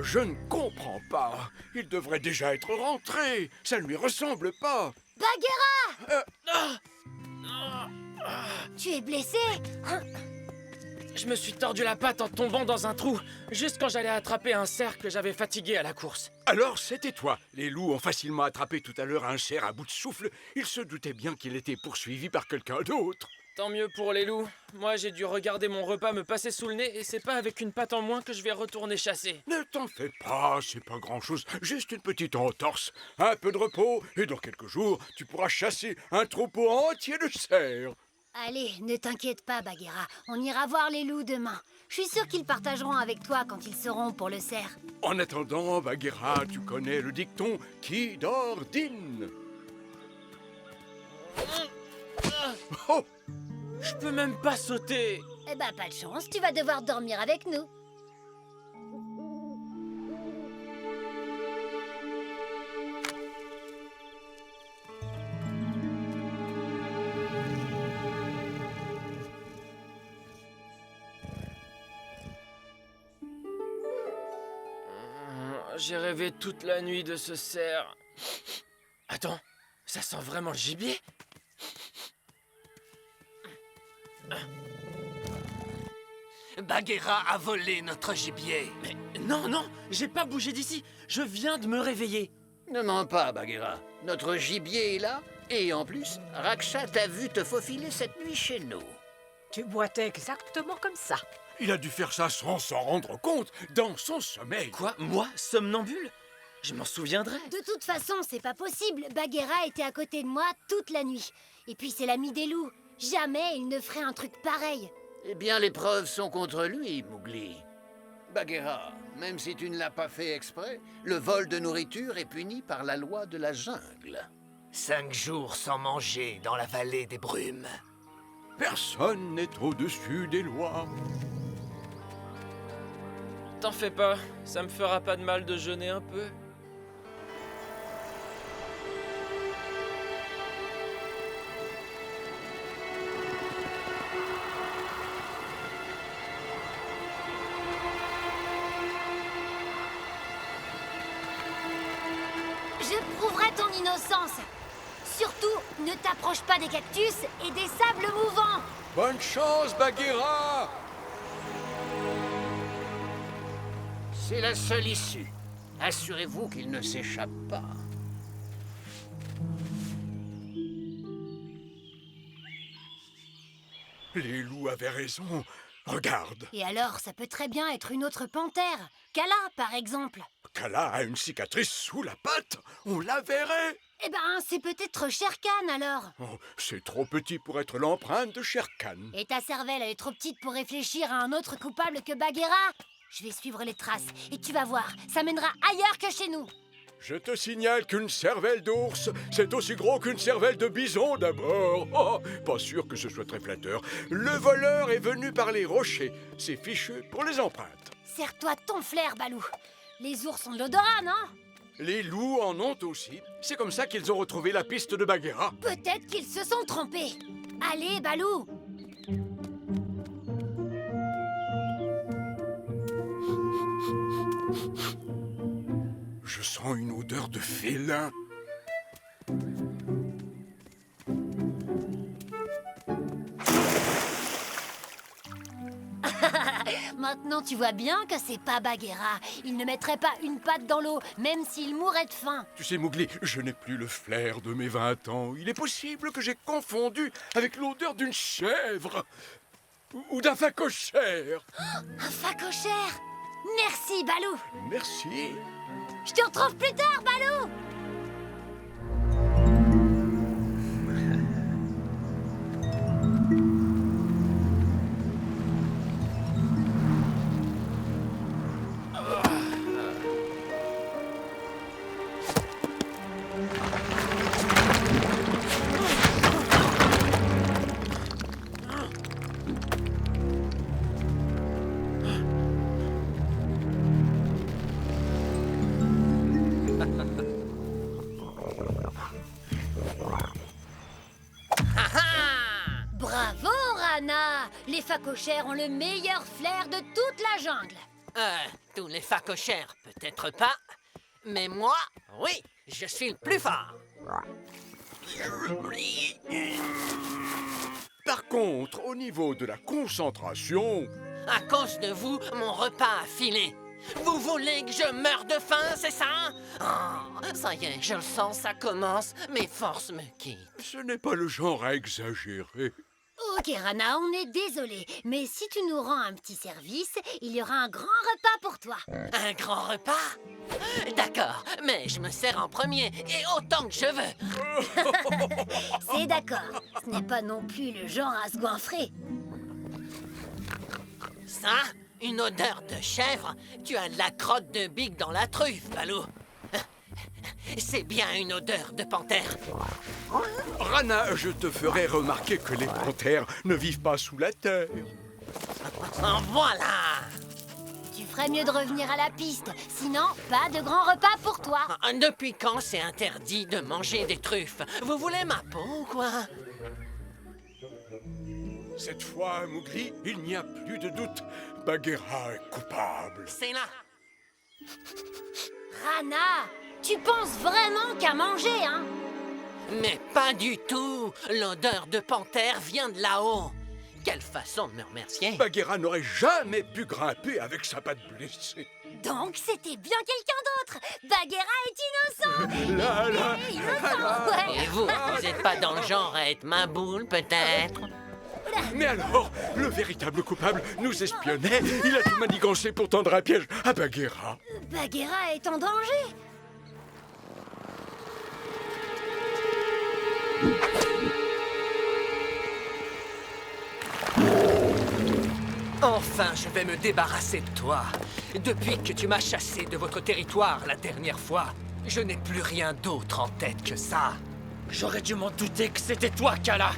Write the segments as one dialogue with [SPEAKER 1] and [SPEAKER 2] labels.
[SPEAKER 1] Oh, je ne comprends pas. Il devrait déjà être rentré. Ça ne lui ressemble pas.
[SPEAKER 2] Bagheera! Tu es blessé?
[SPEAKER 3] Je me suis tordu la patte en tombant dans un trou, juste quand j'allais attraper un cerf que j'avais fatigué à la course.
[SPEAKER 1] Alors, c'était toi. Les loups ont facilement attrapé tout à l'heure un cerf à bout de souffle. Ils se doutaient bien qu'il était poursuivi par quelqu'un d'autre.
[SPEAKER 3] Tant mieux pour les loups. Moi, j'ai dû regarder mon repas me passer sous le nez et c'est pas avec une patte en moins que je vais retourner chasser.
[SPEAKER 1] Ne t'en fais pas, c'est pas grand-chose. Juste une petite entorse. Un peu de repos, et dans quelques jours, tu pourras chasser un troupeau entier de cerfs.
[SPEAKER 2] Allez, ne t'inquiète pas, Bagheera. On ira voir les loups demain. Je suis sûre qu'ils partageront avec toi quand ils seront pour le cerf.
[SPEAKER 1] En attendant, Bagheera, tu connais le dicton « Qui dort dîne ». Oh!
[SPEAKER 3] Je peux même pas sauter.
[SPEAKER 2] Eh ben, pas de chance, tu vas devoir dormir avec nous.
[SPEAKER 3] J'ai rêvé toute la nuit de ce cerf. Attends, ça sent vraiment le gibier?
[SPEAKER 4] Bagheera a volé notre gibier.
[SPEAKER 3] Mais non, j'ai pas bougé d'ici. Je viens de me réveiller.
[SPEAKER 5] Ne mens pas, Bagheera. Notre gibier est là. Et en plus, Raksha t'a vu te faufiler cette nuit chez nous.
[SPEAKER 6] Tu boitais exactement comme ça.
[SPEAKER 1] Il a dû faire ça sans s'en rendre compte, dans son sommeil.
[SPEAKER 3] Quoi? Moi, somnambule? Je m'en souviendrai.
[SPEAKER 2] De toute façon, c'est pas possible. Bagheera était à côté de moi toute la nuit. Et puis c'est l'ami des loups. Jamais il ne ferait un truc pareil.
[SPEAKER 5] Eh bien, les preuves sont contre lui, Mowgli. Bagheera, même si tu ne l'as pas fait exprès, le vol de nourriture est puni par la loi de la jungle.
[SPEAKER 4] 5 jours sans manger dans la vallée des brumes.
[SPEAKER 1] Personne n'est au-dessus des lois.
[SPEAKER 3] T'en fais pas, ça me fera pas de mal de jeûner un peu.
[SPEAKER 2] Je prouverai ton innocence. Surtout, ne t'approche pas des cactus et des sables mouvants.
[SPEAKER 1] Bonne chance, Bagheera!
[SPEAKER 5] C'est la seule issue. Assurez-vous qu'il ne s'échappe pas.
[SPEAKER 1] Les loups avaient raison. Regarde,
[SPEAKER 2] Et alors, ça peut très bien être une autre panthère. Kala, par exemple.
[SPEAKER 1] Kala a une cicatrice sous la patte. On la verrait.
[SPEAKER 2] Eh ben, c'est peut-être Shere Khan, alors.
[SPEAKER 1] Oh, c'est trop petit pour être l'empreinte de Shere Khan.
[SPEAKER 2] Et ta cervelle, elle est trop petite pour réfléchir à un autre coupable que Bagheera. Je vais suivre les traces, et tu vas voir, ça mènera ailleurs que chez nous.
[SPEAKER 1] Je te signale qu'une cervelle d'ours, c'est aussi gros qu'une cervelle de bison d'abord. Oh, pas sûr que ce soit très flatteur. Le voleur est venu par les rochers. C'est fichu pour les empreintes.
[SPEAKER 2] Serre-toi ton flair, Balou. Les ours ont de l'odorat, non?
[SPEAKER 1] Les loups en ont aussi. C'est comme ça qu'ils ont retrouvé la piste de Bagheera.
[SPEAKER 2] Peut-être qu'ils se sont trompés. Allez, Balou.
[SPEAKER 1] Je sens une odeur de félin.
[SPEAKER 2] Maintenant, tu vois bien que c'est pas Bagheera. Il ne mettrait pas une patte dans l'eau, même s'il mourrait de faim.
[SPEAKER 1] Tu sais, Mowgli, je n'ai plus le flair de mes 20 ans. Il est possible que j'ai confondu avec l'odeur d'une chèvre. Ou d'un phacochère.
[SPEAKER 2] Un phacochère. Merci, Balou.
[SPEAKER 1] Merci.
[SPEAKER 2] Je te retrouve plus tard, Balou. Bravo, Rana. Les phacochères ont le meilleur flair de toute la jungle.
[SPEAKER 4] Tous les phacochères, peut-être pas. Mais moi, oui, je suis le plus fort.
[SPEAKER 1] Par contre, au niveau de la concentration...
[SPEAKER 4] À cause de vous, mon repas a filé. Vous voulez que je meure de faim, c'est ça? Oh, ça y est, je le sens, ça commence. Mes forces me quittent.
[SPEAKER 1] Ce n'est pas le genre à exagérer.
[SPEAKER 2] Ok, Rana, on est désolé, mais si tu nous rends un petit service, il y aura un grand repas pour toi.
[SPEAKER 4] Un grand repas? D'accord, mais je me sers en premier et autant que je veux.
[SPEAKER 2] C'est d'accord. Ce n'est pas non plus le genre à se goinfrer.
[SPEAKER 4] Ça? Une odeur de chèvre? Tu as de la crotte de bique dans la truffe, Balou. C'est bien une odeur de panthère.
[SPEAKER 1] Rana, je te ferai remarquer que les panthères ne vivent pas sous la terre.
[SPEAKER 4] En voilà!
[SPEAKER 2] Tu ferais mieux de revenir à la piste, sinon pas de grand repas pour toi.
[SPEAKER 4] Depuis quand c'est interdit de manger des truffes? Vous voulez ma peau ou quoi?
[SPEAKER 1] Cette fois, Mowgli, il n'y a plus de doute. Bagheera est coupable.
[SPEAKER 4] C'est là.
[SPEAKER 2] Rana, tu penses vraiment qu'à manger, hein?
[SPEAKER 4] Mais pas du tout. L'odeur de panthère vient de là-haut. Quelle façon de me remercier.
[SPEAKER 1] Bagheera n'aurait jamais pu grimper avec sa patte blessée.
[SPEAKER 2] Donc c'était bien quelqu'un d'autre. Bagheera est innocent.
[SPEAKER 1] Là,
[SPEAKER 2] Innocent, ouais.
[SPEAKER 4] Et vous n'êtes pas dans le genre à être ma boule, peut-être?
[SPEAKER 1] Mais alors, le véritable coupable nous espionnait. Il a tout manigancé pour tendre un piège à Bagheera.
[SPEAKER 2] Bagheera est en danger.
[SPEAKER 4] Enfin, je vais me débarrasser de toi. Depuis que tu m'as chassé de votre territoire la dernière fois, je n'ai plus rien d'autre en tête que ça.
[SPEAKER 3] J'aurais dû m'en douter que c'était toi, Kala.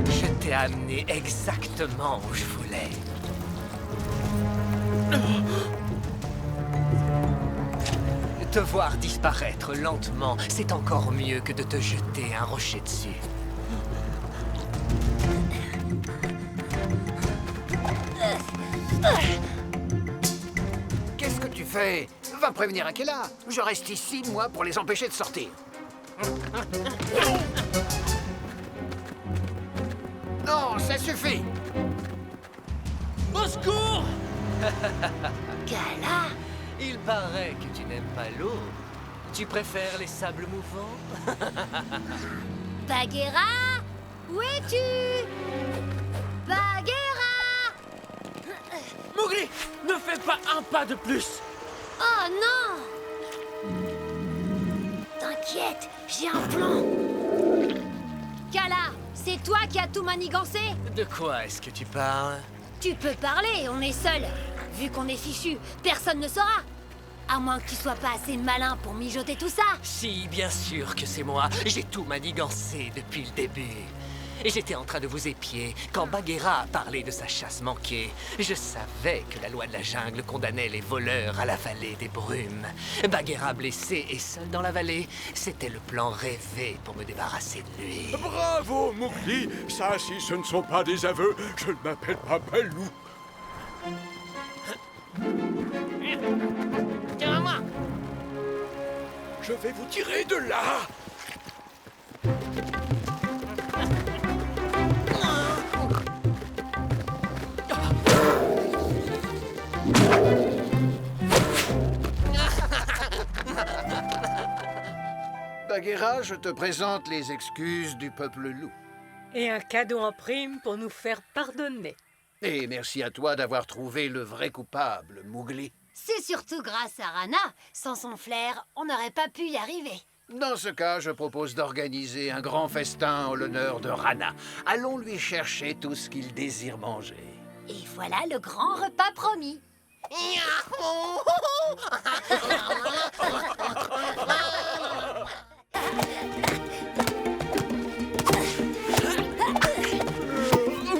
[SPEAKER 4] Je t'ai amené exactement où je voulais. Te voir disparaître lentement, c'est encore mieux que de te jeter un rocher dessus.
[SPEAKER 5] Qu'est-ce que tu fais? Va prévenir Akela. Je reste ici, moi, pour les empêcher de sortir. Non, ça suffit.
[SPEAKER 3] Au secours!
[SPEAKER 2] Kala,
[SPEAKER 4] Il paraît que tu n'aimes pas l'eau. Tu préfères les sables mouvants?
[SPEAKER 2] Bagheera, où es-tu? Bagheera!
[SPEAKER 3] Mowgli, ne fais pas un pas de plus!
[SPEAKER 2] Oh non! T'inquiète, j'ai un plan. Kala, c'est toi qui as tout manigancé?
[SPEAKER 4] De quoi est-ce que tu parles?
[SPEAKER 2] Tu peux parler, on est seuls. Vu qu'on est fichu, personne ne saura. À moins que tu sois pas assez malin pour mijoter tout ça.
[SPEAKER 4] Si, bien sûr que c'est moi. J'ai tout manigancé depuis le début. Et j'étais en train de vous épier quand Bagheera a parlé de sa chasse manquée. Je savais que la loi de la jungle condamnait les voleurs à la vallée des brumes. Bagheera blessé et seul dans la vallée, c'était le plan rêvé pour me débarrasser de lui.
[SPEAKER 1] Bravo, Mowgli. Ça, si ce ne sont pas des aveux, je ne m'appelle pas Balou.
[SPEAKER 4] Tiens, moi.
[SPEAKER 1] Je vais vous tirer de là.
[SPEAKER 5] Bagheera, je te présente les excuses du peuple loup.
[SPEAKER 6] Et un cadeau en prime pour nous faire pardonner.
[SPEAKER 5] Et merci à toi d'avoir trouvé le vrai coupable, Mowgli.
[SPEAKER 2] C'est surtout grâce à Rana. Sans son flair, on n'aurait pas pu y arriver.
[SPEAKER 5] Dans ce cas, je propose d'organiser un grand festin en l'honneur de Rana. Allons lui chercher tout ce qu'il désire manger.
[SPEAKER 2] Et voilà le grand repas promis.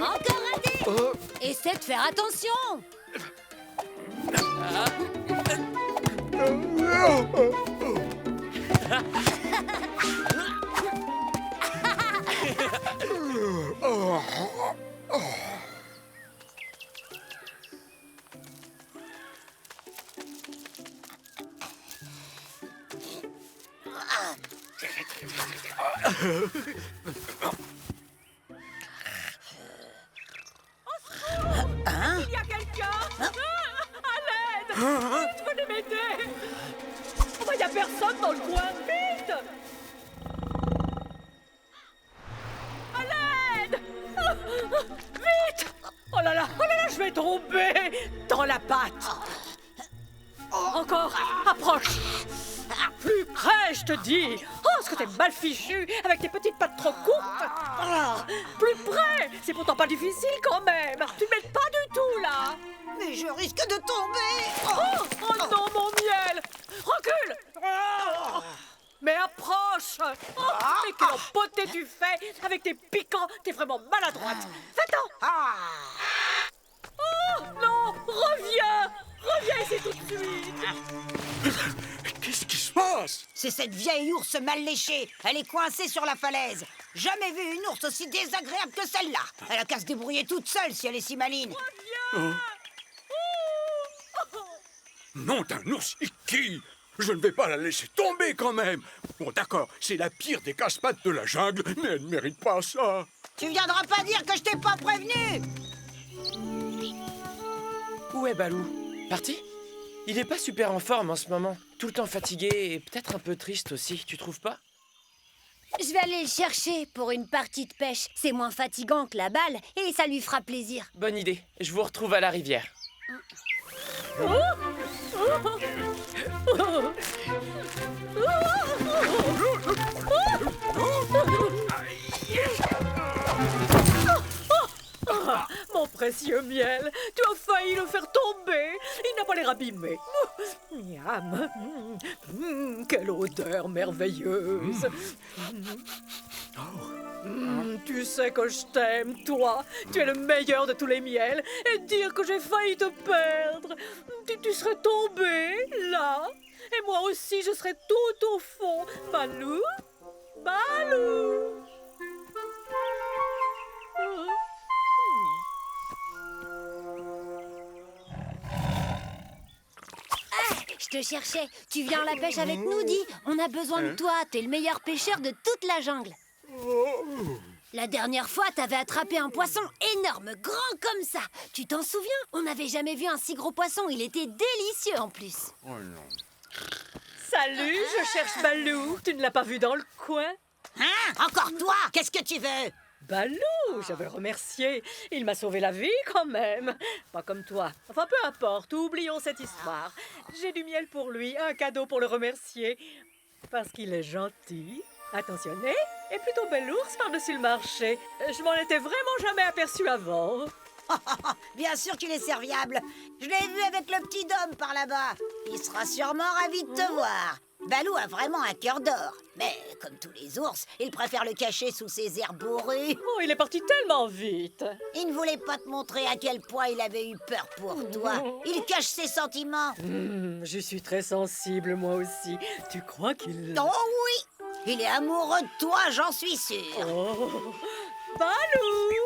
[SPEAKER 2] Encore raté. Essaie de faire attention.
[SPEAKER 6] Il y a quelqu'un À l'aide Vite, venez m'aider. Oh, il y a personne dans le coin. Vite. À l'aide. Vite. Oh là là, je vais tomber dans la pâte. Encore, approche. Plus près, je te dis. Oh, est-ce que t'es mal fichu avec tes petites pattes trop courtes. Ah, plus près. C'est pourtant pas difficile quand même. Tu m'aides pas du tout là.
[SPEAKER 7] Mais je risque de tomber.
[SPEAKER 6] Oh non, mon miel. Recule. Oh, mais approche. Oh, mais quelle beauté tu fais avec tes piquants. T'es vraiment maladroite. Va-t'en. Oh non, reviens. Reviens ici tout de suite.
[SPEAKER 1] Qu'est-ce qui se passe?
[SPEAKER 7] C'est cette vieille ours mal léchée. Elle est coincée sur la falaise. Jamais vu une ours aussi désagréable que celle-là. Elle a qu'à se débrouiller toute seule si elle est si maline.
[SPEAKER 1] Nom d'un ours Iki! Je ne vais pas la laisser tomber quand même. Bon, d'accord, c'est la pire des casse-pattes de la jungle, mais elle ne mérite pas ça.
[SPEAKER 7] Tu viendras pas dire que je t'ai pas prévenu.
[SPEAKER 3] Où est Balou? Parti? Il est pas super en forme en ce moment. Tout le temps fatigué et peut-être un peu triste aussi, tu trouves pas?
[SPEAKER 2] Je vais aller le chercher pour une partie de pêche. C'est moins fatigant que la balle et ça lui fera plaisir.
[SPEAKER 3] Bonne idée. Je vous retrouve à la rivière.
[SPEAKER 6] Mon précieux miel, tu as failli le faire tomber. Il n'a pas l'air abîmé. Miam. Quelle odeur merveilleuse. Tu sais que je t'aime, toi. Tu es le meilleur de tous les miels. Et dire que j'ai failli te perdre. Tu serais tombé, là. Et moi aussi, je serais tout au fond. Balou. Balou.
[SPEAKER 2] Je te cherchais. Tu viens à la pêche avec nous, dis. On a besoin de toi. T'es le meilleur pêcheur de toute la jungle. La dernière fois, t'avais attrapé un poisson énorme, grand comme ça. Tu t'en souviens? On n'avait jamais vu un si gros poisson. Il était délicieux en plus.
[SPEAKER 6] Salut, je cherche Balou. Tu ne l'as pas vu dans le coin?
[SPEAKER 7] Hein? Encore toi? Qu'est-ce que tu veux?
[SPEAKER 6] Balou, je veux le remercier. Il m'a sauvé la vie quand même. Pas comme toi. Enfin, peu importe, oublions cette histoire. J'ai du miel pour lui, un cadeau pour le remercier. Parce qu'il est gentil, attentionné et plutôt bel ours par-dessus le marché. Je m'en étais vraiment jamais aperçu avant.
[SPEAKER 7] Bien sûr qu'il est serviable. Je l'ai vu avec le petit Dom par là-bas. Il sera sûrement ravi de te voir. Balou a vraiment un cœur d'or. Mais comme tous les ours, il préfère le cacher sous ses airs bourrus.
[SPEAKER 6] Oh, il est parti tellement vite.
[SPEAKER 7] Il ne voulait pas te montrer à quel point il avait eu peur pour toi. Il cache ses sentiments.
[SPEAKER 6] Je suis très sensible, moi aussi. Tu crois qu'il...
[SPEAKER 7] Oh oui! Il est amoureux de toi, j'en suis sûre.
[SPEAKER 6] Oh, Balou.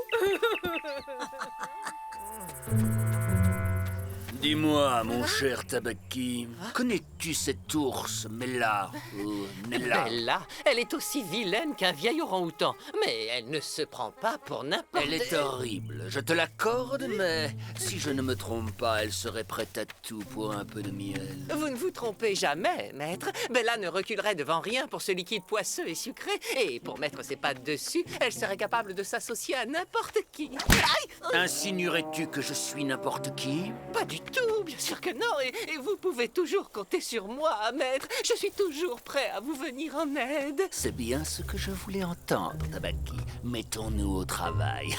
[SPEAKER 5] Dis-moi, mon cher Tabaki, connais-tu cet ours, Mela ou Nella?
[SPEAKER 4] Bella, elle est aussi vilaine qu'un vieil orang-outan, mais elle ne se prend pas pour n'importe...
[SPEAKER 5] Elle est horrible, je te l'accorde, mais si je ne me trompe pas, elle serait prête à tout pour un peu de miel.
[SPEAKER 4] Vous ne vous trompez jamais, maître. Bella ne reculerait devant rien pour ce liquide poisseux et sucré. Et pour mettre ses pattes dessus, elle serait capable de s'associer à n'importe qui. Aïe!
[SPEAKER 5] Insinuerais-tu que je suis n'importe qui?
[SPEAKER 4] Pas du tout, bien sûr que non. Et vous pouvez toujours compter sur moi, maître. Je suis toujours prêt à vous venir en aide.
[SPEAKER 5] C'est bien ce que je voulais entendre, Tabaki. Mettons-nous au travail.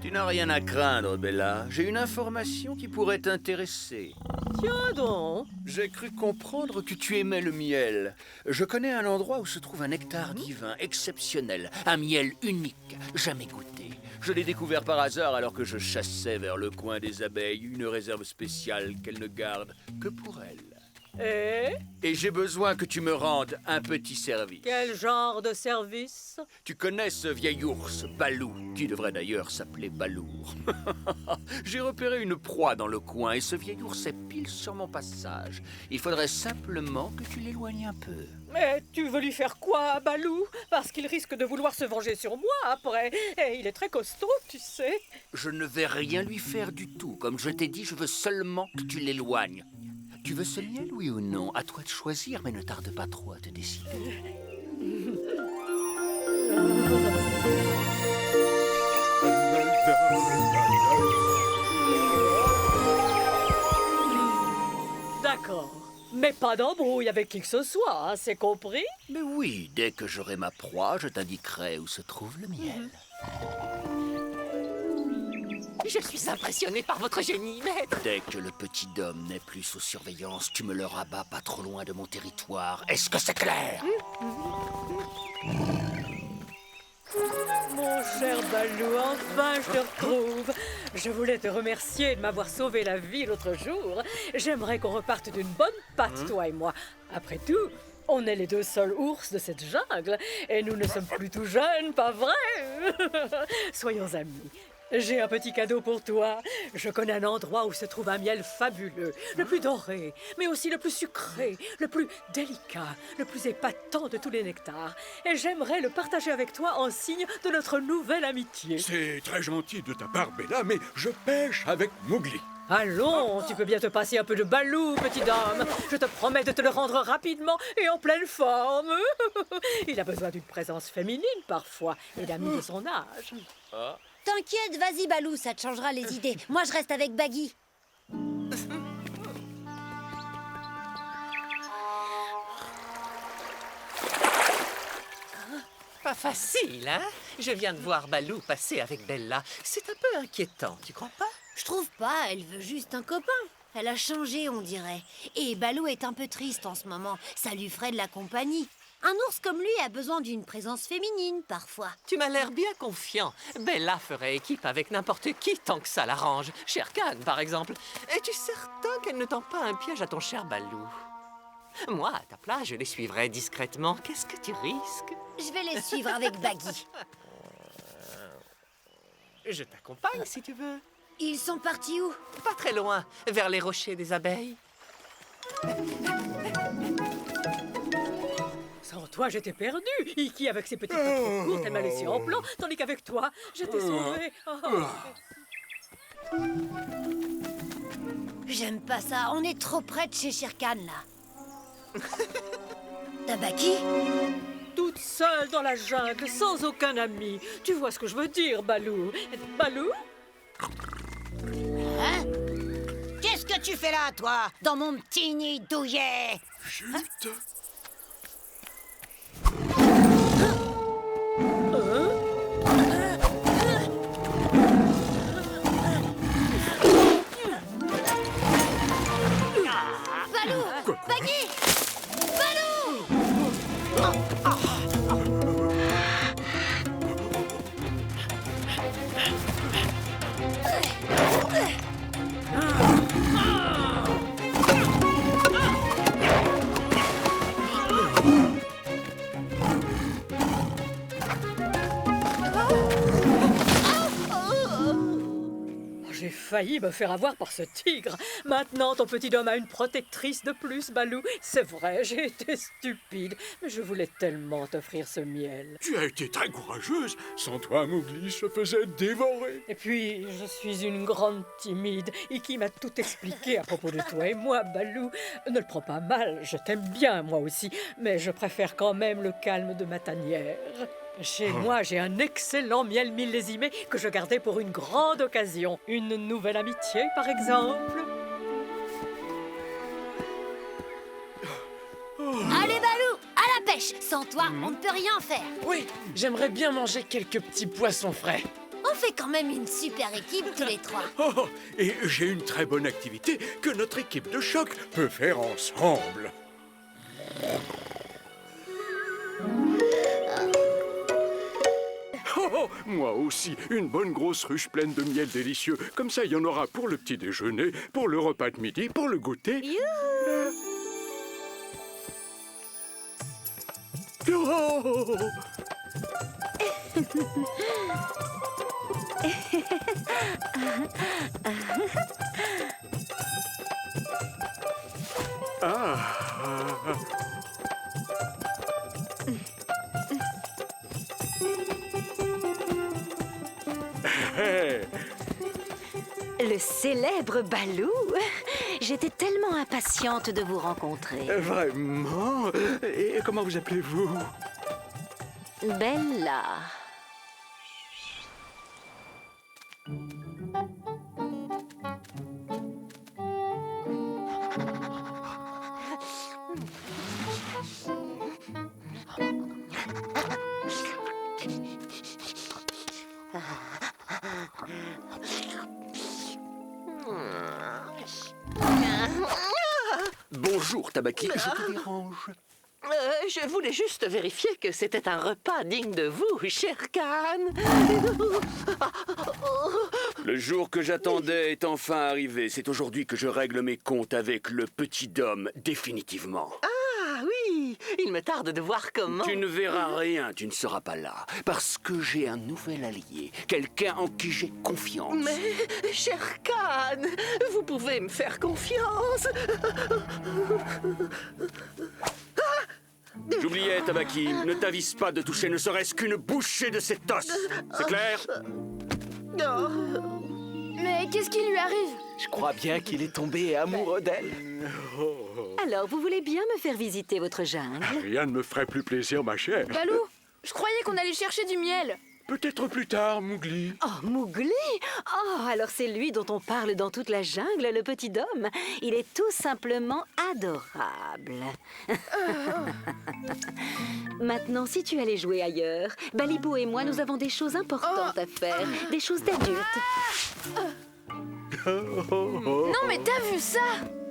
[SPEAKER 5] Tu n'as rien à craindre, Bella. J'ai une information qui pourrait t'intéresser.
[SPEAKER 6] Tiens donc.
[SPEAKER 5] J'ai cru comprendre que tu aimais le miel. Je connais un endroit où se trouve un nectar divin exceptionnel, un miel unique, jamais goûté. Je l'ai découvert par hasard alors que je chassais vers le coin des abeilles une réserve spéciale qu'elles ne gardent que pour elles. Et j'ai besoin que tu me rendes un petit service.
[SPEAKER 6] Quel genre de service?
[SPEAKER 5] Tu connais ce vieil ours, Balou, qui devrait d'ailleurs s'appeler Balour. J'ai repéré une proie dans le coin et ce vieil ours est pile sur mon passage. Il faudrait simplement que tu l'éloignes un peu.
[SPEAKER 6] Mais tu veux lui faire quoi, Balou? Parce qu'il risque de vouloir se venger sur moi après. Et il est très costaud, tu sais.
[SPEAKER 5] Je ne vais rien lui faire du tout. Comme je t'ai dit, je veux seulement que tu l'éloignes. Tu veux ce miel, oui ou non? À toi de choisir, mais ne tarde pas trop à te décider.
[SPEAKER 6] D'accord. Mais pas d'embrouille avec qui que ce soit, hein, c'est compris?
[SPEAKER 5] Mais oui, dès que j'aurai ma proie, je t'indiquerai où se trouve le miel.
[SPEAKER 4] Je suis impressionné par votre génie, maître.
[SPEAKER 5] Dès que le petit Dom n'est plus sous surveillance, tu me le rabats pas trop loin de mon territoire. Est-ce que c'est clair?
[SPEAKER 6] Mon cher Balou, enfin je te retrouve. Je voulais te remercier de m'avoir sauvé la vie l'autre jour. J'aimerais qu'on reparte d'une bonne patte, toi et moi. Après tout, on est les deux seuls ours de cette jungle. Et nous ne sommes plus tout jeunes, pas vrai? Soyons amis. J'ai un petit cadeau pour toi. Je connais un endroit où se trouve un miel fabuleux, le plus doré, mais aussi le plus sucré, le plus délicat, le plus épatant de tous les nectars. Et j'aimerais le partager avec toi en signe de notre nouvelle amitié.
[SPEAKER 1] C'est très gentil de ta part, Bella, mais je pêche avec Mowgli.
[SPEAKER 6] Allons, tu peux bien te passer un peu de Balou, petit homme. Je te promets de te le rendre rapidement et en pleine forme. Il a besoin d'une présence féminine parfois et d'amis de son âge.
[SPEAKER 2] T'inquiète, vas-y Balou, ça te changera les idées. Moi, je reste avec Baggy.
[SPEAKER 4] Pas facile, hein? Je viens de voir Balou passer avec Bella. C'est un peu inquiétant, tu crois pas?
[SPEAKER 2] Je trouve pas, elle veut juste un copain. Elle a changé, on dirait. Et Balou est un peu triste en ce moment. Ça lui ferait de la compagnie. Un ours comme lui a besoin d'une présence féminine, parfois.
[SPEAKER 4] Tu m'as l'air bien confiant. Bella ferait équipe avec n'importe qui tant que ça l'arrange. Shere Khan, par exemple. Es-tu certain qu'elle ne tend pas un piège à ton cher Balou? Moi, à ta place, je les suivrais discrètement. Qu'est-ce que tu risques?
[SPEAKER 2] Je vais les suivre avec Baggy.
[SPEAKER 4] Je t'accompagne si tu veux.
[SPEAKER 2] Ils sont partis où?
[SPEAKER 4] Pas très loin, vers les rochers des abeilles.
[SPEAKER 6] Sans toi, j'étais perdue. Iki, avec ses petites pattes trop courtes, elle m'a laissé en plan, tandis qu'avec toi, j'étais sauvée.
[SPEAKER 2] J'aime pas ça, on est trop près de chez Shere Khan, là. T'as Baggy?
[SPEAKER 6] Toute seule dans la jungle, sans aucun ami. Tu vois ce que je veux dire, Balou? Balou?
[SPEAKER 7] Hein? Qu'est-ce que tu fais là, toi? Dans mon petit nid douillet?
[SPEAKER 1] Chut!
[SPEAKER 2] Balou! Baggy! Balou!
[SPEAKER 6] J'ai failli me faire avoir par ce tigre. Maintenant, ton petit homme a une protectrice de plus, Balou. C'est vrai, j'ai été stupide, mais je voulais tellement t'offrir ce miel.
[SPEAKER 1] Tu as été très courageuse. Sans toi, Mowgli se faisait dévorer.
[SPEAKER 6] Et puis, je suis une grande timide. Iki m'a tout expliqué à propos de toi et moi, Balou. Ne le prends pas mal, je t'aime bien, moi aussi, mais je préfère quand même le calme de ma tanière. Chez moi, j'ai un excellent miel millésimé que je gardais pour une grande occasion. Une nouvelle amitié, par exemple.
[SPEAKER 2] Allez, Balou, à la pêche! Sans toi, on ne peut rien faire.
[SPEAKER 3] Oui, j'aimerais bien manger quelques petits poissons frais.
[SPEAKER 2] On fait quand même une super équipe, tous les trois.
[SPEAKER 1] Oh, et j'ai une très bonne activité que notre équipe de choc peut faire ensemble. Oh, moi aussi, une bonne grosse ruche pleine de miel délicieux. Comme ça, il y en aura pour le petit déjeuner, pour le repas de midi, pour le goûter. Oh.
[SPEAKER 8] Le célèbre Balou. J'étais tellement impatiente de vous rencontrer.
[SPEAKER 1] Vraiment? Et comment vous appelez-vous?
[SPEAKER 8] Bella.
[SPEAKER 5] Bonjour, Tabaki, je te dérange.
[SPEAKER 4] Je voulais juste vérifier que c'était un repas digne de vous, cher Khan.
[SPEAKER 5] Le jour que j'attendais est enfin arrivé. C'est aujourd'hui que je règle mes comptes avec le petit Dom, définitivement.
[SPEAKER 4] Ah oui, il me tarde de voir comment...
[SPEAKER 5] Tu ne verras rien, tu ne seras pas là. Parce que j'ai un nouvel allié, quelqu'un en qui j'ai confiance.
[SPEAKER 4] Mais, cher Khan, vous pouvez me faire confiance.
[SPEAKER 5] J'oubliais, Tabaki, ne t'avise pas de toucher ne serait-ce qu'une bouchée de cet os. C'est clair?
[SPEAKER 2] Mais qu'est-ce qui lui arrive?
[SPEAKER 9] Je crois bien qu'il est tombé amoureux d'elle.
[SPEAKER 8] Alors, vous voulez bien me faire visiter votre jungle?
[SPEAKER 1] Rien ne me ferait plus plaisir, ma chère.
[SPEAKER 2] Balou, je croyais qu'on allait chercher du miel.
[SPEAKER 1] Peut-être plus tard, Mowgli.
[SPEAKER 8] Oh, Mowgli! Oh, alors c'est lui dont on parle dans toute la jungle, le petit Dom. Il est tout simplement adorable. Maintenant, si tu allais jouer ailleurs, Balibou et moi, nous avons des choses importantes à faire. Des choses d'adultes.
[SPEAKER 2] Non, mais t'as vu ça?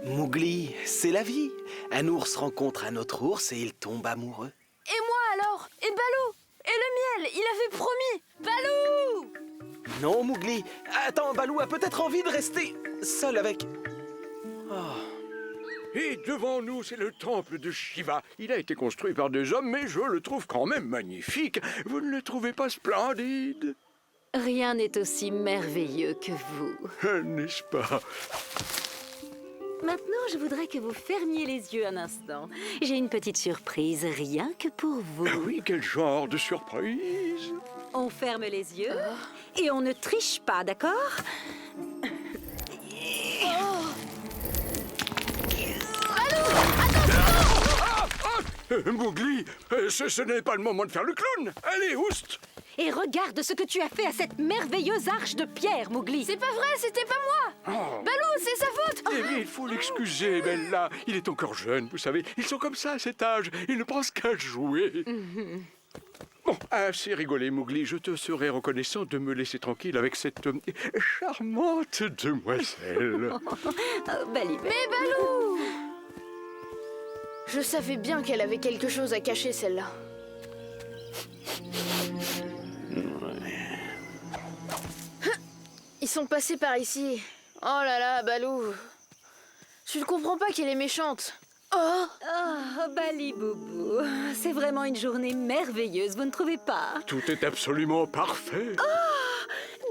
[SPEAKER 9] Mowgli, c'est la vie. Un ours rencontre un autre ours et il tombe amoureux.
[SPEAKER 2] Et moi alors? Et Balou? Et le miel? Il avait promis! Balou!
[SPEAKER 9] Non, Mowgli. Attends, Balou a peut-être envie de rester seul avec...
[SPEAKER 1] Et devant nous, c'est le temple de Shiva. Il a été construit par des hommes, mais je le trouve quand même magnifique. Vous ne le trouvez pas splendide?
[SPEAKER 8] Rien n'est aussi merveilleux que vous.
[SPEAKER 1] N'est-ce pas?
[SPEAKER 8] Maintenant, je voudrais que vous fermiez les yeux un instant. J'ai une petite surprise, rien que pour vous.
[SPEAKER 1] Oui, quel genre de surprise?
[SPEAKER 8] On ferme les yeux et on ne triche pas, d'accord?
[SPEAKER 1] Mowgli, ce n'est pas le moment de faire le clown. Allez, oust!
[SPEAKER 8] Et regarde ce que tu as fait à cette merveilleuse arche de pierre, Mowgli.
[SPEAKER 2] C'est pas vrai, c'était pas moi! Balou, c'est sa faute!
[SPEAKER 1] Eh bien, il faut l'excuser, Bella. Il est encore jeune, vous savez. Ils sont comme ça à cet âge. Ils ne pensent qu'à jouer. Bon, assez rigolé, Mowgli. Je te serais reconnaissant de me laisser tranquille avec cette charmante demoiselle.
[SPEAKER 8] Balibé.
[SPEAKER 2] Mais Balou! Je savais bien qu'elle avait quelque chose à cacher, celle-là. Ils sont passés par ici. Oh là là, Balou. Tu ne comprends pas qu'elle est méchante. Oh!
[SPEAKER 8] Oh, Baliboubou, c'est vraiment une journée merveilleuse, vous ne trouvez pas?
[SPEAKER 1] Tout est absolument parfait.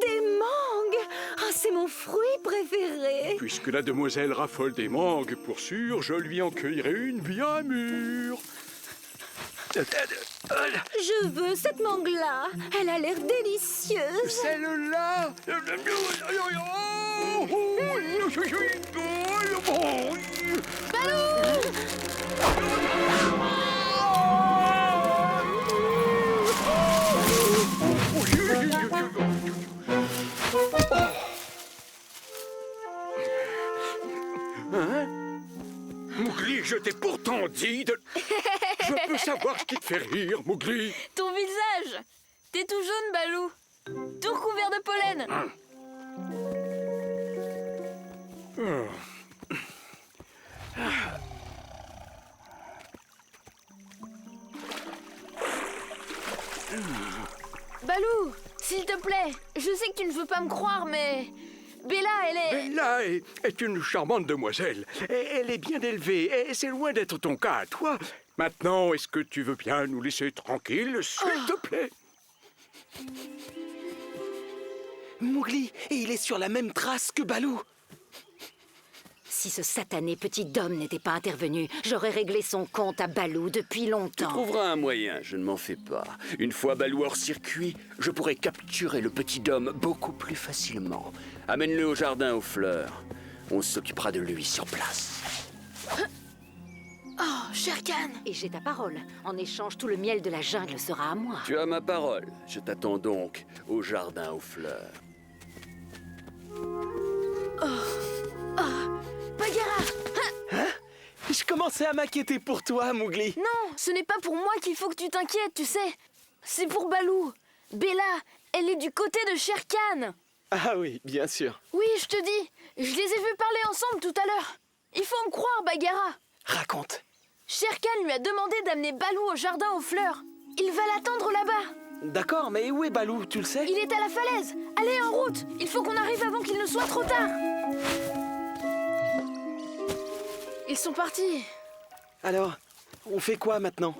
[SPEAKER 8] Des mangues! Ah, c'est mon fruit préféré!
[SPEAKER 1] Puisque la demoiselle raffole des mangues, pour sûr, je lui en cueillerai une bien mûre.
[SPEAKER 8] Je veux cette mangue-là! Elle a l'air délicieuse!
[SPEAKER 1] Celle-là. Hein? Mowgli, je t'ai pourtant dit de... Je peux savoir ce qui te fait rire, Mowgli.
[SPEAKER 2] Ton visage! T'es tout jaune, Balou. Tout recouvert de pollen. Balou, s'il te plaît, je sais que tu ne veux pas me croire, mais... Bella, elle est...
[SPEAKER 1] Bella est une charmante demoiselle. Elle est bien élevée et c'est loin d'être ton cas à toi. Maintenant, est-ce que tu veux bien nous laisser tranquilles, s'il te plaît?
[SPEAKER 9] Mowgli, et il est sur la même trace que Balou.
[SPEAKER 8] Si ce satané petit Dom n'était pas intervenu, j'aurais réglé son compte à Balou depuis
[SPEAKER 5] Tu
[SPEAKER 8] longtemps.
[SPEAKER 5] trouveras un moyen, je ne m'en fais pas. Une fois Balou hors circuit, je pourrai capturer le petit Dom beaucoup plus facilement. Amène-le au jardin aux fleurs. On s'occupera de lui sur place.
[SPEAKER 8] Oh, Shere Khan! Et j'ai ta parole. En échange, tout le miel de la jungle sera à moi.
[SPEAKER 5] Tu as ma parole. Je t'attends donc au jardin aux fleurs.
[SPEAKER 8] Bagheera!
[SPEAKER 9] Je commençais à m'inquiéter pour toi, Mowgli.
[SPEAKER 10] Non, ce n'est pas pour moi qu'il faut que tu t'inquiètes, tu sais. C'est pour Balou. Bella, elle est du côté de Shere Khan.
[SPEAKER 9] Ah oui, bien sûr.
[SPEAKER 10] Oui, je te dis, je les ai vus parler ensemble tout à l'heure. Il faut me croire, Bagheera.
[SPEAKER 9] Raconte.
[SPEAKER 10] Shere Khan lui a demandé d'amener Balou au jardin aux fleurs. Il va l'attendre là-bas.
[SPEAKER 9] D'accord, mais où est Balou, tu le sais?
[SPEAKER 10] Il est à la falaise. Allez, en route. Il faut qu'on arrive avant qu'il ne soit trop tard. Ils sont partis.
[SPEAKER 9] Alors, on fait quoi maintenant?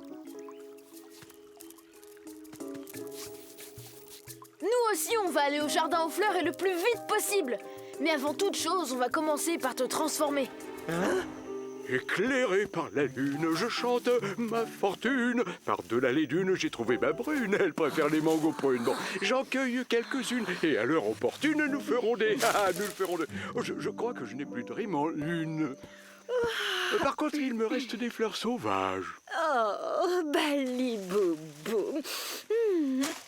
[SPEAKER 10] Nous aussi, on va aller au jardin aux fleurs et le plus vite possible. Mais avant toute chose, on va commencer par te transformer.
[SPEAKER 1] Éclairé par la lune, je chante ma fortune. Par-delà l'allée d'une, j'ai trouvé ma brune. Elle préfère les mangots prunes. Bon, j'en cueille quelques-unes. Et à l'heure opportune, nous ferons des... nous le ferons de... Oh, je crois que je n'ai plus de rime en une. Par contre, il me reste des fleurs sauvages.
[SPEAKER 8] Oh, Bali Boubou.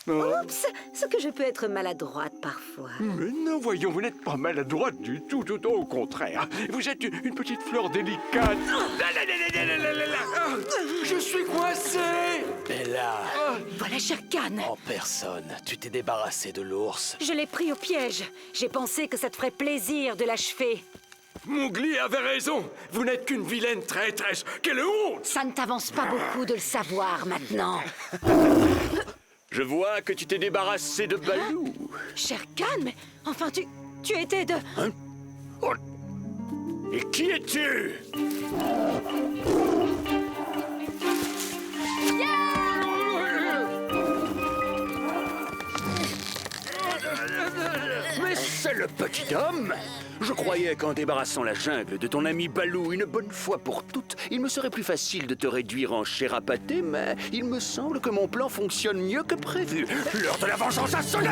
[SPEAKER 8] Oups, ce que je peux être maladroite parfois.
[SPEAKER 1] Mais non, voyons, vous n'êtes pas maladroite du tout, tout au contraire. Vous êtes une petite fleur délicate. Je suis coincé.
[SPEAKER 9] Bella,
[SPEAKER 8] Voilà Shere Khan.
[SPEAKER 9] en personne, tu t'es débarrassé de l'ours.
[SPEAKER 8] Je l'ai pris au piège. J'ai pensé que ça te ferait plaisir de l'achever.
[SPEAKER 1] Mowgli avait raison. Vous n'êtes qu'une vilaine traîtresse. Quelle honte!
[SPEAKER 8] Ça ne t'avance pas beaucoup de le savoir maintenant.
[SPEAKER 5] Je vois que tu t'es débarrassé de Balou.
[SPEAKER 8] Shere Khan, mais enfin tu étais de...
[SPEAKER 5] Oh. Et qui es-tu? Mais c'est le petit homme! Je croyais qu'en débarrassant la jungle de ton ami Balou une bonne fois pour toutes, il me serait plus facile de te réduire en chair à pâté, mais il me semble que mon plan fonctionne mieux que prévu. L'heure de la vengeance a sonné!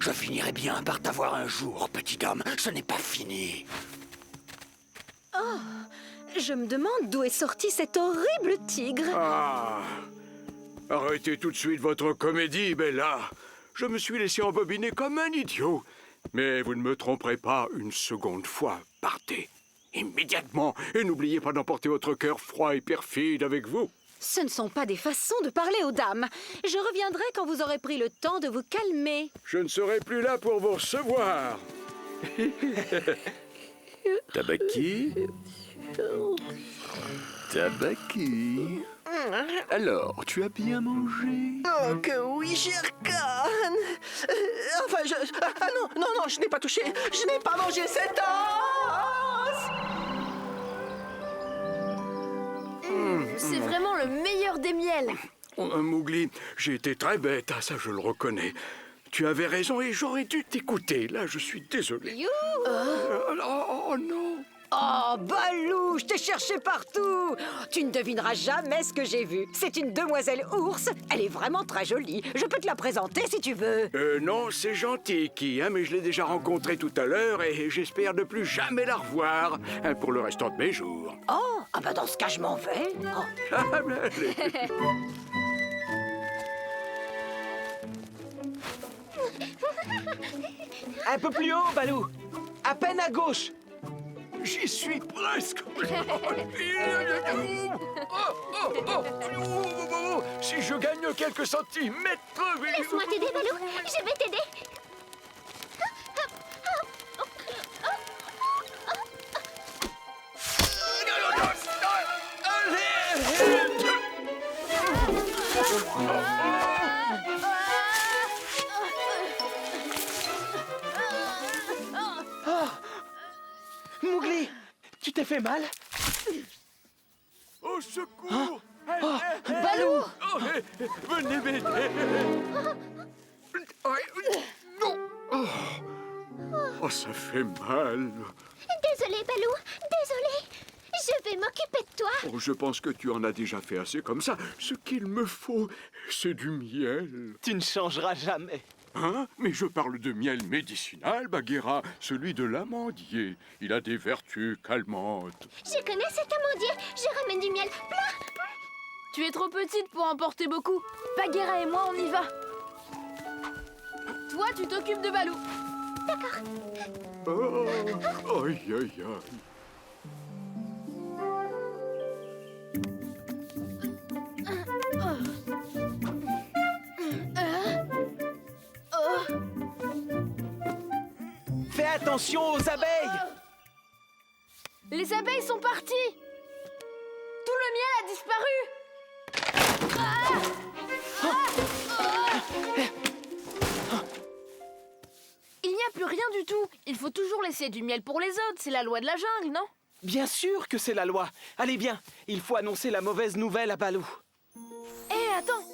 [SPEAKER 5] Je finirai bien par t'avoir un jour, petit homme. Ce n'est pas fini.
[SPEAKER 8] Je me demande d'où est sorti cet horrible tigre.
[SPEAKER 1] Ah! Arrêtez tout de suite votre comédie, Bella. Je me suis laissé embobiner comme un idiot. Mais vous ne me tromperez pas une seconde fois. Partez immédiatement et n'oubliez pas d'emporter votre cœur froid et perfide avec vous.
[SPEAKER 8] Ce ne sont pas des façons de parler aux dames. Je reviendrai quand vous aurez pris le temps de vous calmer.
[SPEAKER 1] Je ne serai plus là pour vous recevoir.
[SPEAKER 5] Tabaki? Tabaki? Alors, tu as bien mangé?
[SPEAKER 9] Oh que oui, Shere Khan. Enfin, Ah non, je n'ai pas touché. Je n'ai pas mangé cette os.
[SPEAKER 10] C'est vraiment le meilleur des miels.
[SPEAKER 1] Oh, Mowgli, j'ai été très bête, ah, ça je le reconnais. Tu avais raison et j'aurais dû t'écouter. Là, je suis désolé. Oh non!
[SPEAKER 7] Oh, Balou, je t'ai cherché partout. Tu ne devineras jamais ce que j'ai vu. C'est une demoiselle ours. Elle est vraiment très jolie. Je peux te la présenter si tu veux.
[SPEAKER 1] Non, c'est gentil, Ki, hein, mais je l'ai déjà rencontrée tout à l'heure et j'espère ne plus jamais la revoir hein, pour le restant de mes jours.
[SPEAKER 7] Oh, ah bah dans ce cas, je m'en vais. Oh.
[SPEAKER 9] Un peu plus haut, Balou. À peine à gauche.
[SPEAKER 1] J'y suis presque. Si je gagne quelques centimètres...
[SPEAKER 2] Laisse-moi t'aider, Balou. Je vais t'aider.
[SPEAKER 9] Mowgli, tu t'es fait mal?
[SPEAKER 1] Au secours!
[SPEAKER 10] Balou!
[SPEAKER 1] Oh, venez m'aider! Non! Oh, ça fait mal.
[SPEAKER 2] Désolé, Balou. Désolé. Je vais m'occuper de toi.
[SPEAKER 1] Oh, je pense que tu en as déjà fait assez comme ça. Ce qu'il me faut, c'est du miel.
[SPEAKER 9] Tu ne changeras jamais.
[SPEAKER 1] Hein? Mais je parle de miel médicinal, Bagheera, celui de l'amandier. Il a des vertus calmantes.
[SPEAKER 2] Je connais cet amandier. Je ramène du miel plein.
[SPEAKER 10] Tu es trop petite pour en porter beaucoup. Bagheera et moi, on y va. Toi, tu t'occupes de Balou.
[SPEAKER 1] Oh, aïe, aïe, aïe.
[SPEAKER 9] Fais attention aux abeilles.
[SPEAKER 10] Les abeilles sont parties. Tout le miel a disparu. Il n'y a plus rien du tout. Il faut toujours laisser du miel pour les autres. C'est la loi de la jungle, non?
[SPEAKER 9] Bien sûr que c'est la loi. Allez, viens. Il faut annoncer la mauvaise nouvelle à Balou.
[SPEAKER 10] Hé, attends.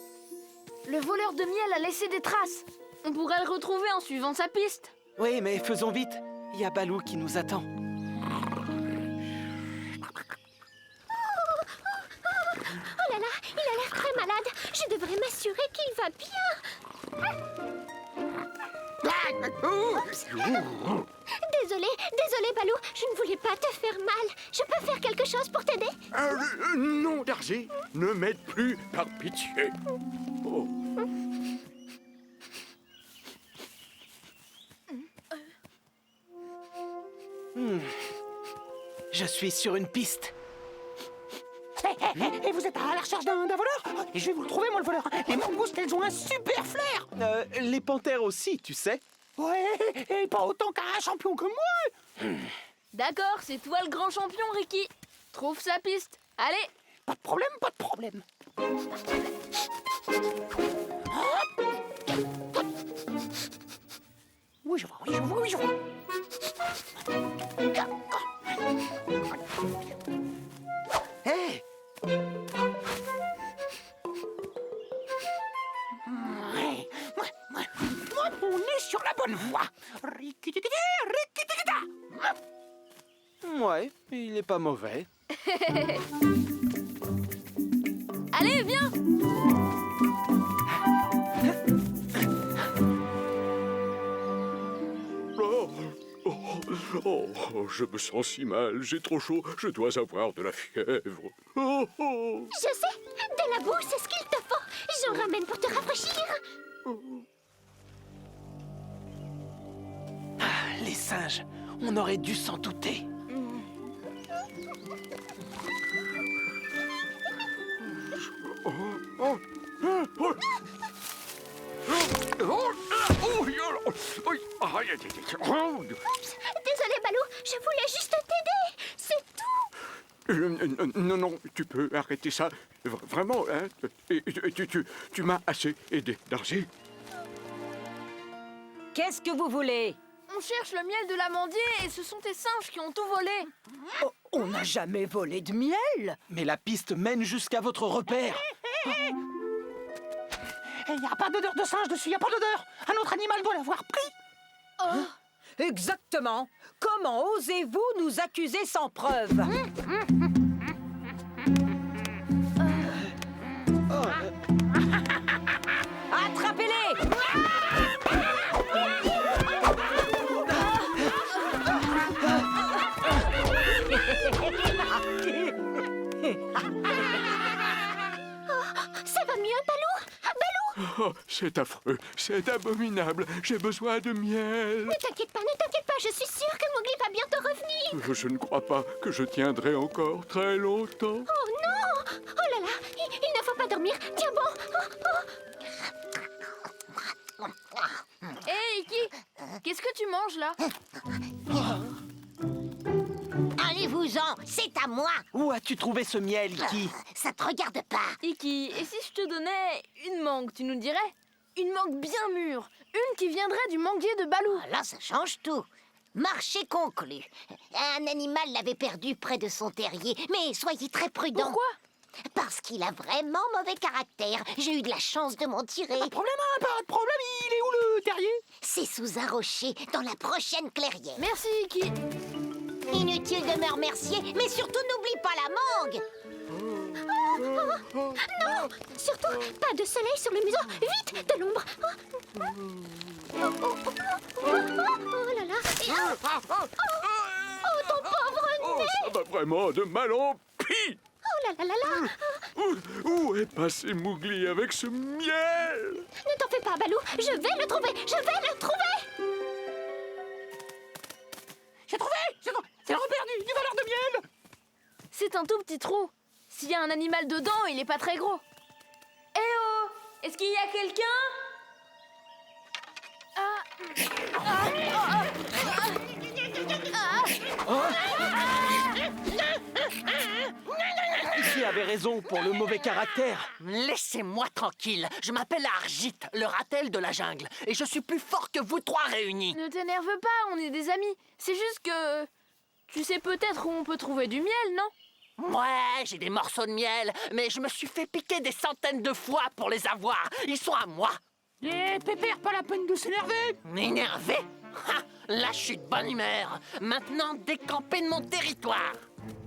[SPEAKER 10] Le voleur de miel a laissé des traces. On pourrait le retrouver en suivant sa piste.
[SPEAKER 9] Oui, mais faisons vite. Il y a Balou qui nous attend.
[SPEAKER 2] Oh là là, il a l'air très malade. Je devrais m'assurer qu'il va bien. Désolé, Balou. Je ne voulais pas te faire mal. Je peux faire quelque chose pour t'aider?
[SPEAKER 1] Non, Darzee, ne m'aide plus, par pitié. Oh.
[SPEAKER 9] Je suis sur une piste.
[SPEAKER 11] Et vous êtes à la recherche d'un voleur? Je vais vous le trouver, moi, le voleur. Les mangoustes, elles ont un super flair.
[SPEAKER 9] Les panthères aussi, tu sais.
[SPEAKER 11] Ouais, et pas autant qu'un champion comme moi.
[SPEAKER 10] D'accord, c'est toi le grand champion, Ricky. Trouve sa piste. Allez.
[SPEAKER 11] Pas de problème, pas de problème. Oui, je vois, oui, je vois, oui, je vois.
[SPEAKER 9] Hé!
[SPEAKER 11] On est sur la bonne voie. Rikititi, rikitita.
[SPEAKER 9] Ouais, il est pas mauvais.
[SPEAKER 10] Allez, viens.
[SPEAKER 1] Oh, je me sens si mal, j'ai trop chaud, je dois avoir de la fièvre. Oh.
[SPEAKER 2] Je sais. De la boue, c'est ce qu'il te faut. J'en ramène pour te rafraîchir.
[SPEAKER 9] Les singes, on aurait dû s'en douter.
[SPEAKER 2] Désolé, Balou. Je voulais juste t'aider. C'est tout.
[SPEAKER 1] Non, tu peux arrêter ça. Vraiment, hein. Tu m'as assez aidé, Darzee.
[SPEAKER 8] Qu'est-ce que vous voulez?
[SPEAKER 10] On cherche le miel de l'amandier et ce sont tes singes qui ont tout volé.
[SPEAKER 6] Oh, on n'a jamais volé de miel.
[SPEAKER 9] Mais la piste mène jusqu'à votre repère.
[SPEAKER 11] Il n'y a pas d'odeur de singe dessus, il n'y a pas d'odeur. Un autre animal doit l'avoir pris.
[SPEAKER 6] Oh, exactement. Comment osez-vous nous accuser sans preuve? Attrapez-les!
[SPEAKER 2] Ça va mieux, Balou? Balou?
[SPEAKER 1] Oh, c'est affreux, c'est abominable. J'ai besoin de miel.
[SPEAKER 2] Ne t'inquiète pas, je suis sûre que Mowgli va bientôt revenir.
[SPEAKER 1] Je ne crois pas que je tiendrai encore très longtemps.
[SPEAKER 2] Oh non! Oh là là, il ne faut pas dormir. Tiens bon.
[SPEAKER 10] Hé, Iki, qu'est-ce que tu manges là?
[SPEAKER 7] Allez-vous-en, c'est à moi.
[SPEAKER 9] Où as-tu trouvé ce miel, Iki?
[SPEAKER 7] Ça te regarde pas.
[SPEAKER 10] Iki, et si je te donnais une mangue, tu nous dirais? Une mangue bien mûre, une qui viendrait du manguier de Balou.
[SPEAKER 7] Ah, là, ça change tout. Marché conclu. Un animal l'avait perdu près de son terrier, mais soyez très prudents.
[SPEAKER 10] Pourquoi?
[SPEAKER 7] Parce qu'il a vraiment mauvais caractère. J'ai eu de la chance de m'en tirer.
[SPEAKER 11] Pas de problème, il est où le terrier?
[SPEAKER 7] C'est sous un rocher, dans la prochaine clairière.
[SPEAKER 10] Merci, Iki.
[SPEAKER 7] Inutile de me remercier, mais surtout n'oublie pas la mangue.
[SPEAKER 2] Non, surtout pas de soleil sur le museau. Vite, de l'ombre. Oh là là. Oh, ton pauvre
[SPEAKER 1] Oh,
[SPEAKER 2] nez.
[SPEAKER 1] ça va vraiment de mal en pis.
[SPEAKER 2] Oh là là là là.
[SPEAKER 1] Où est passé Mowgli avec ce miel?
[SPEAKER 2] Ne t'en fais pas, Balou. Je vais le trouver.
[SPEAKER 11] J'ai trouvé! C'est le repère du voleur de miel!
[SPEAKER 10] C'est un tout petit trou. S'il y a un animal dedans, il est pas très gros. Eh oh! Est-ce qu'il y a quelqu'un?
[SPEAKER 9] Iki avait raison pour le mauvais caractère.
[SPEAKER 4] Laissez-moi tranquille. Je m'appelle Arjit, le ratel de la jungle. Et je suis plus fort que vous trois réunis.
[SPEAKER 10] Ne t'énerve pas, on est des amis. C'est juste que... Tu sais peut-être où on peut trouver du miel, non?
[SPEAKER 4] Ouais, j'ai des morceaux de miel, mais je me suis fait piquer des centaines de fois pour les avoir. Ils sont à moi.
[SPEAKER 11] Eh, Pépère, pas la peine de s'énerver!
[SPEAKER 4] Énervé? Ha! Là, je suis de bonne humeur. Maintenant, décampez de mon territoire.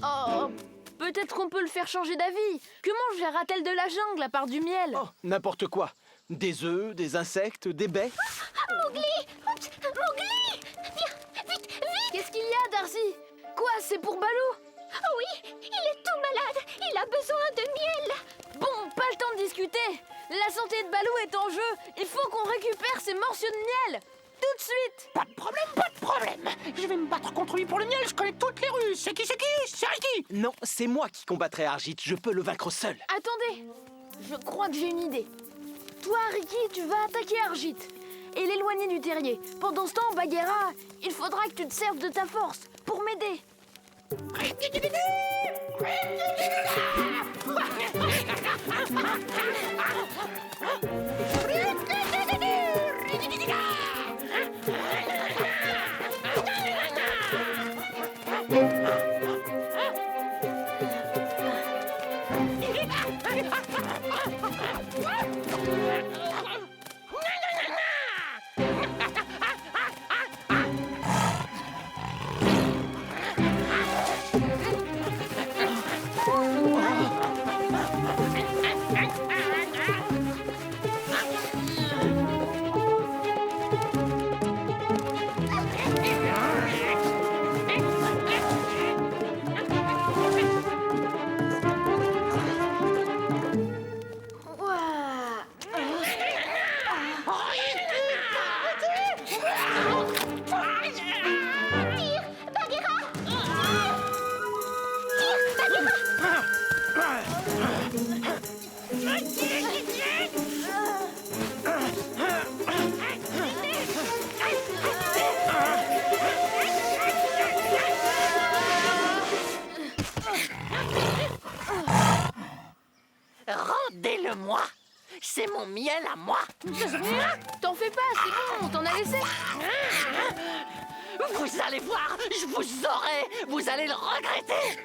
[SPEAKER 10] Oh, peut-être qu'on peut le faire changer d'avis. Que mange la ratelle de la jungle à part du miel?
[SPEAKER 9] Oh, n'importe quoi. Des œufs, des insectes, des baies.
[SPEAKER 2] Mowgli. Viens, vite.
[SPEAKER 10] Qu'est-ce qu'il y a, Darcy? Quoi, c'est pour Balou?
[SPEAKER 2] Oh oui, il est tout malade. Il a besoin de miel.
[SPEAKER 10] Bon, pas le temps de discuter. La santé de Balou est en jeu. Il faut qu'on récupère ces morceaux de miel. Tout de suite.
[SPEAKER 11] Pas de problème! Je vais me battre contre lui pour le miel, je connais toutes les rues! C'est qui? C'est Riki!
[SPEAKER 9] Non, c'est moi qui combattrai Arjit. Je peux le vaincre seul.
[SPEAKER 10] Attendez, je crois que j'ai une idée. Toi, Riki, tu vas attaquer Arjit et l'éloigner du terrier. Pendant ce temps, Bagheera, il faudra que tu te serves de ta force pour m'aider.
[SPEAKER 4] Rendez-le-moi. C'est mon miel à moi.
[SPEAKER 10] T'en fais pas, c'est bon, on t'en a laissé.
[SPEAKER 4] Vous allez voir, je vous aurai. Vous allez le regretter.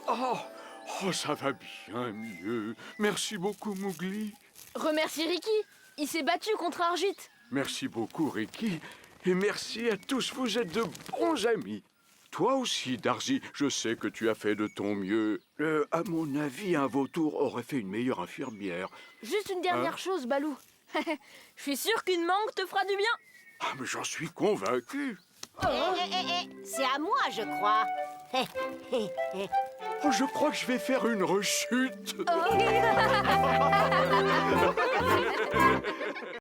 [SPEAKER 1] Oh, ça va bien mieux. Merci beaucoup, Mowgli.
[SPEAKER 10] Remercie Riki, il s'est battu contre Arjit.
[SPEAKER 1] Merci beaucoup, Riki. Et merci à tous, vous êtes de bons amis. Toi aussi, Darcy, je sais que tu as fait de ton mieux. À mon avis, un vautour aurait fait une meilleure infirmière.
[SPEAKER 10] Juste une dernière chose, Balou. Je suis sûre qu'une mangue te fera du bien.
[SPEAKER 1] Ah, mais j'en suis convaincu.
[SPEAKER 7] C'est à moi, je crois.
[SPEAKER 1] Oh, je crois que je vais faire une rechute.